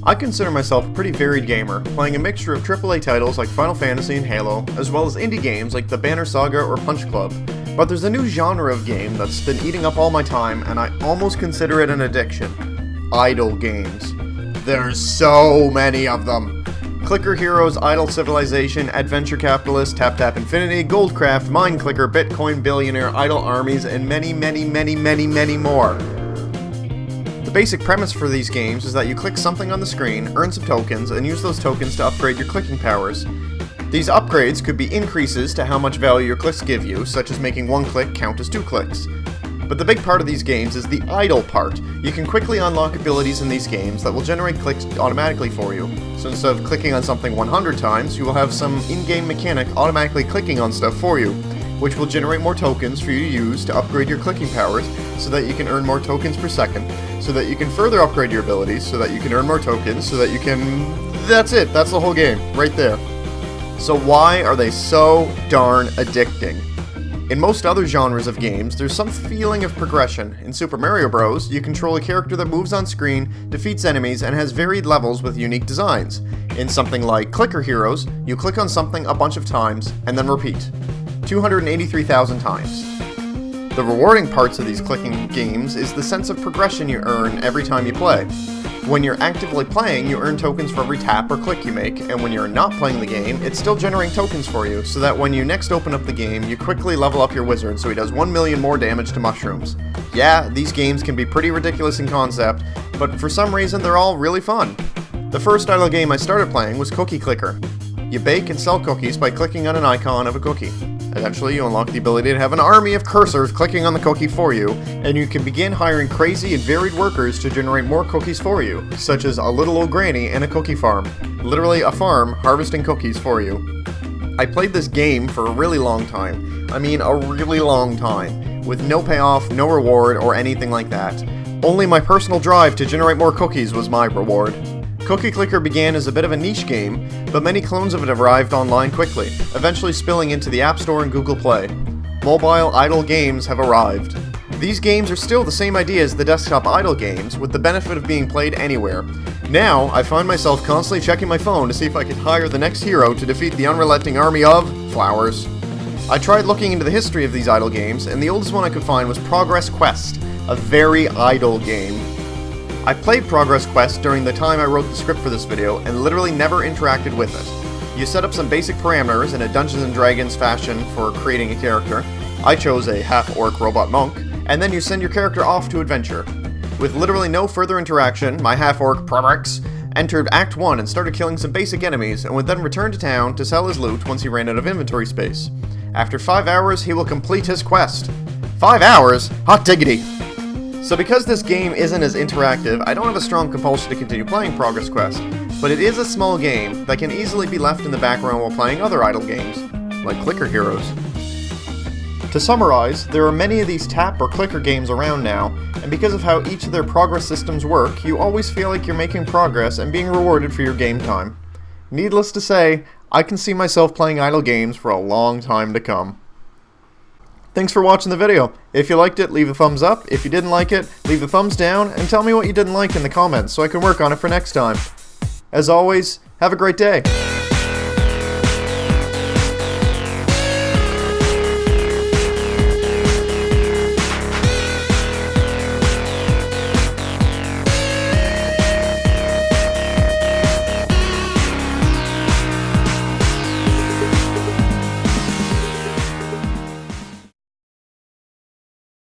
I consider myself a pretty varied gamer, playing a mixture of AAA titles like Final Fantasy and Halo, as well as indie games like the Banner Saga or Punch Club. But there's a new genre of game that's been eating up all my time, and I almost consider it an addiction. Idle games. There's so many of them. Clicker Heroes, Idle Civilization, Adventure Capitalist, Tap Tap Infinity, Goldcraft, Mine Clicker, Bitcoin Billionaire, Idle Armies, and many more. The basic premise for these games is that you click something on the screen, earn some tokens, and use those tokens to upgrade your clicking powers. These upgrades could be increases to how much value your clicks give you, such as making one click count as 2 clicks. But the big part of these games is the idle part. You can quickly unlock abilities in these games that will generate clicks automatically for you. So instead of clicking on something 100 times, you will have some in-game mechanic automatically clicking on stuff for you, which will generate more tokens for you to use to upgrade your clicking powers so that you can earn more tokens per second, so that you can further upgrade your abilities, so that you can earn more tokens, so that you can... That's it, that's the whole game, right there. So why are they so darn addicting? In most other genres of games, there's some feeling of progression. In Super Mario Bros., you control a character that moves on screen, defeats enemies, and has varied levels with unique designs. In something like Clicker Heroes, you click on something a bunch of times, and then repeat. 283,000 times. The rewarding parts of these clicking games is the sense of progression you earn every time you play. When you're actively playing, you earn tokens for every tap or click you make, and when you're not playing the game, it's still generating tokens for you, so that when you next open up the game, you quickly level up your wizard so he does 1 million more damage to mushrooms. Yeah, these games can be pretty ridiculous in concept, but for some reason they're all really fun. The first idle game I started playing was Cookie Clicker. You bake and sell cookies by clicking on an icon of a cookie. Eventually, you unlock the ability to have an army of cursors clicking on the cookie for you, and you can begin hiring crazy and varied workers to generate more cookies for you, such as a little old granny and a cookie farm. Literally a farm harvesting cookies for you. I played this game for a really long time. I mean, a really long time, with no payoff, no reward, or anything like that. Only my personal drive to generate more cookies was my reward. Cookie Clicker began as a bit of a niche game, but many clones of it arrived online quickly, eventually spilling into the App Store and Google Play. Mobile idle games have arrived. These games are still the same idea as the desktop idle games, with the benefit of being played anywhere. Now, I find myself constantly checking my phone to see if I can hire the next hero to defeat the unrelenting army of flowers. I tried looking into the history of these idle games, and the oldest one I could find was Progress Quest, a very idle game. I played Progress Quest during the time I wrote the script for this video and literally never interacted with it. You set up some basic parameters in a Dungeons & Dragons fashion for creating a character. I chose a half-orc robot monk, and then you send your character off to adventure. With literally no further interaction, my half-orc Prorex entered Act 1 and started killing some basic enemies and would then return to town to sell his loot once he ran out of inventory space. After 5 hours, he will complete his quest. 5 hours? Hot diggity! So because this game isn't as interactive, I don't have a strong compulsion to continue playing Progress Quest, but it is a small game that can easily be left in the background while playing other idle games, like Clicker Heroes. To summarize, there are many of these tap or clicker games around now, and because of how each of their progress systems work, you always feel like you're making progress and being rewarded for your game time. Needless to say, I can see myself playing idle games for a long time to come. Thanks for watching the video. If you liked it, leave a thumbs up. If you didn't like it, leave a thumbs down, and tell me what you didn't like in the comments so I can work on it for next time. As always, have a great day.